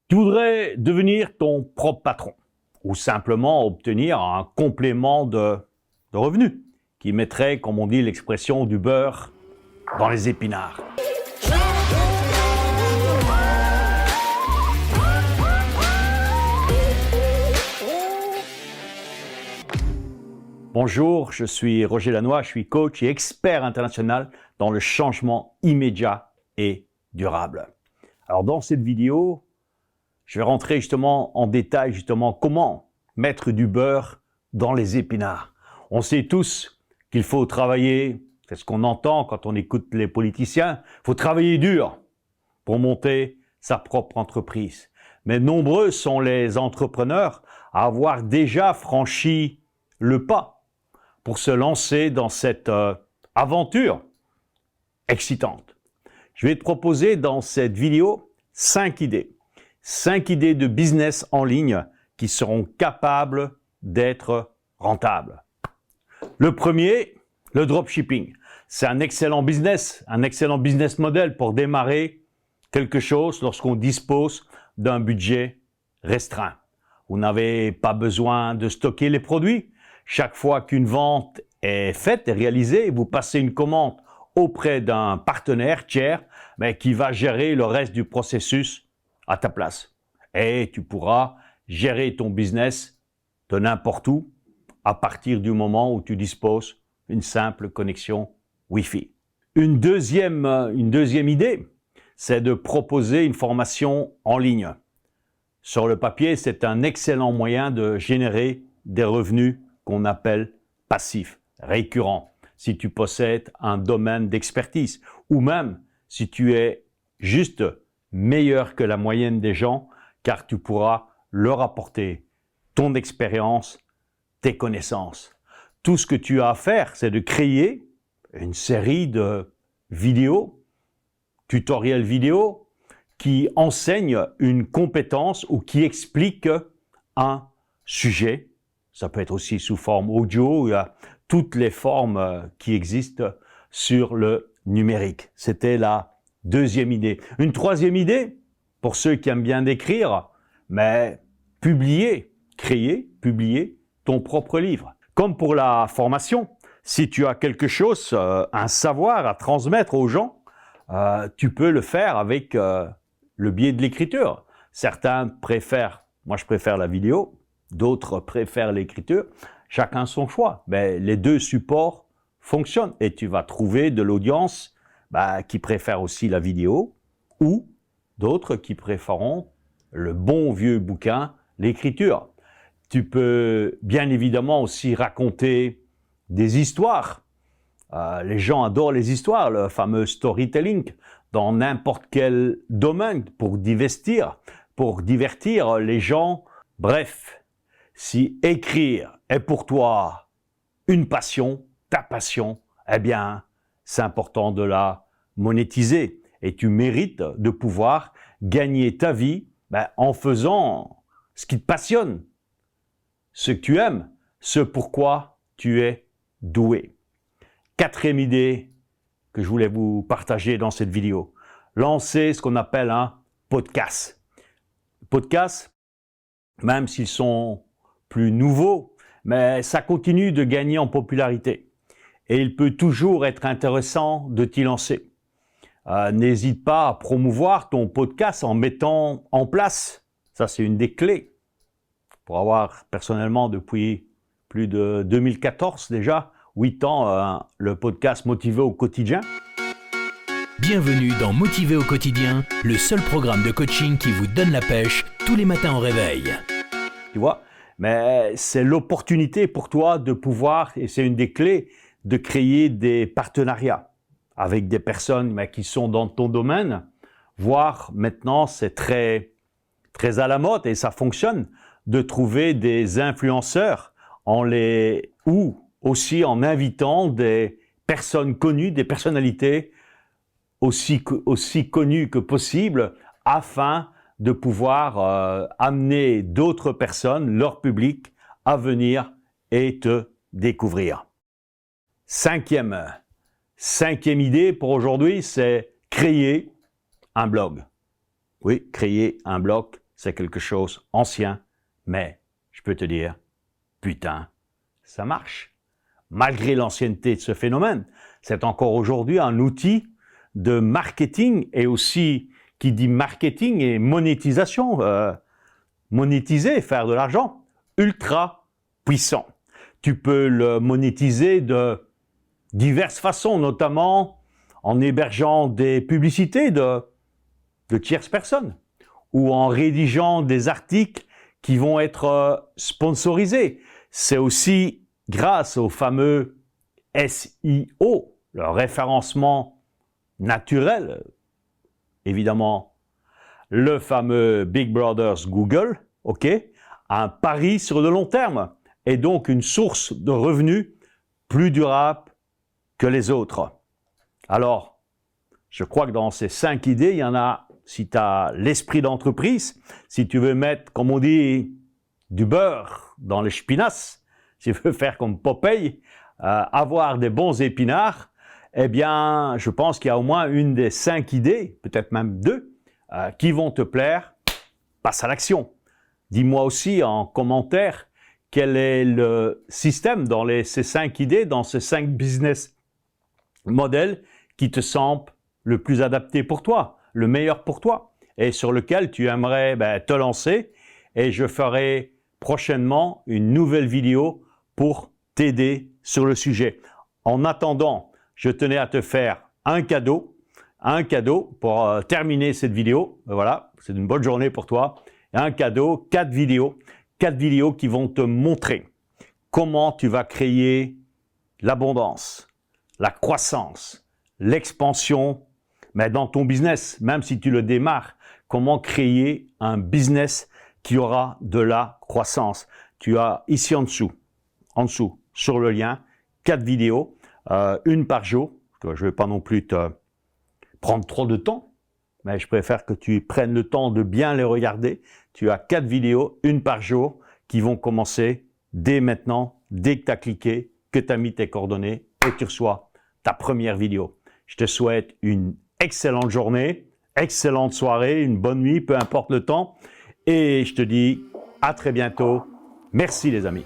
Tu voudrais devenir ton propre patron ou simplement obtenir un complément de revenus qui mettrait, comme on dit l'expression, du beurre dans les épinards. Bonjour, je suis Roger Lannoy, je suis coach et expert international dans le changement immédiat et durable. Alors dans cette vidéo, je vais rentrer justement en détail comment mettre du beurre dans les épinards. On sait tous qu'il faut travailler, c'est ce qu'on entend quand on écoute les politiciens, il faut travailler dur pour monter sa propre entreprise. Mais nombreux sont les entrepreneurs à avoir déjà franchi le pas pour se lancer dans cette aventure excitante. Je vais te proposer dans cette vidéo 5 idées. 5 idées de business en ligne qui seront capables d'être rentables. Le premier, le dropshipping. C'est un excellent business model pour démarrer quelque chose lorsqu'on dispose d'un budget restreint. Vous n'avez pas besoin de stocker les produits. Chaque fois qu'une vente est faite et réalisée, vous passez une commande auprès d'un partenaire tiers mais qui va gérer le reste du processus à ta place. Et tu pourras gérer ton business de n'importe où à partir du moment où tu disposes d'une simple connexion Wi-Fi. Une deuxième idée, c'est de proposer une formation en ligne. Sur le papier, c'est un excellent moyen de générer des revenus qu'on appelle passifs, récurrents, si tu possèdes un domaine d'expertise ou même si tu es juste meilleur que la moyenne des gens, car tu pourras leur apporter ton expérience, tes connaissances. Tout ce que tu as à faire, c'est de créer une série de vidéos, tutoriels vidéo, qui enseignent une compétence ou qui expliquent un sujet. Ça peut être aussi sous forme audio, il y a toutes les formes qui existent sur le numérique. C'était la deuxième idée. Une troisième idée, pour ceux qui aiment bien écrire, mais publier ton propre livre. Comme pour la formation, si tu as quelque chose, un savoir à transmettre aux gens, tu peux le faire avec le biais de l'écriture. Certains préfèrent, moi je préfère la vidéo, d'autres préfèrent l'écriture, chacun son choix. Mais les deux supports fonctionnent et tu vas trouver de l'audience qui préfère aussi la vidéo ou d'autres qui préféreront le bon vieux bouquin, l'écriture. Tu peux bien évidemment aussi raconter des histoires. Les gens adorent les histoires, le fameux storytelling, dans n'importe quel domaine pour divertir les gens. Bref, si écrire est pour toi une passion, ta passion, eh bien, c'est important de la monétiser et tu mérites de pouvoir gagner ta vie en faisant ce qui te passionne, ce que tu aimes, ce pourquoi tu es doué. Quatrième idée que je voulais vous partager dans cette vidéo, lancer ce qu'on appelle un podcast. Podcasts, même s'ils sont plus nouveaux, mais ça continue de gagner en popularité. Et il peut toujours être intéressant de t'y lancer. N'hésite pas à promouvoir ton podcast en mettant en place, ça c'est une des clés, pour avoir personnellement depuis plus de 2014 déjà, 8 ans, le podcast Motivé au quotidien. Bienvenue dans Motivé au quotidien, le seul programme de coaching qui vous donne la pêche tous les matins au réveil. Tu vois, mais c'est l'opportunité pour toi de pouvoir, et c'est une des clés, de créer des partenariats avec des personnes qui sont dans ton domaine, voire maintenant c'est très à la mode et ça fonctionne, de trouver des influenceurs ou aussi en invitant des personnes connues, des personnalités aussi connues que possible afin de pouvoir amener d'autres personnes, leur public, à venir et te découvrir. Cinquième idée pour aujourd'hui, c'est créer un blog. Oui, créer un blog c'est quelque chose ancien, mais je peux te dire, putain, ça marche. Malgré l'ancienneté de ce phénomène, c'est encore aujourd'hui un outil de marketing et aussi, qui dit marketing et monétisation, monétiser, faire de l'argent, ultra puissant. Tu peux le monétiser de diverses façons, notamment en hébergeant des publicités de tierces personnes ou en rédigeant des articles qui vont être sponsorisés. C'est aussi grâce au fameux SEO, le référencement naturel, évidemment, le fameux Big Brothers Google, ok, un pari sur le long terme et donc une source de revenus plus durable que les autres. Alors, je crois que dans ces 5 idées, il y en a, si tu as l'esprit d'entreprise, si tu veux mettre, comme on dit, du beurre dans les spinasses, si tu veux faire comme Popeye, avoir des bons épinards, eh bien, je pense qu'il y a au moins une des 5 idées, peut-être même 2, qui vont te plaire. Passe à l'action. Dis-moi aussi en commentaire quel est le système dans ces 5 idées, dans ces 5 business modèles qui te semble le plus adapté pour toi, le meilleur pour toi et sur lequel tu aimerais te lancer. Et je ferai prochainement une nouvelle vidéo pour t'aider sur le sujet. En attendant, je tenais à te faire un cadeau pour terminer cette vidéo. Voilà, c'est une bonne journée pour toi. Un cadeau, 4 vidéos qui vont te montrer comment tu vas créer l'abondance, la croissance, l'expansion, mais dans ton business, même si tu le démarres, comment créer un business qui aura de la croissance. Tu as ici en dessous, sur le lien, 4 vidéos, une par jour. Je ne vais pas non plus te prendre trop de temps, mais je préfère que tu prennes le temps de bien les regarder. Tu as 4 vidéos, une par jour, qui vont commencer dès maintenant, dès que tu as cliqué, que tu as mis tes coordonnées et tu reçois ta première vidéo. Je te souhaite une excellente journée, excellente soirée, une bonne nuit, peu importe le temps. Et je te dis à très bientôt. Merci les amis.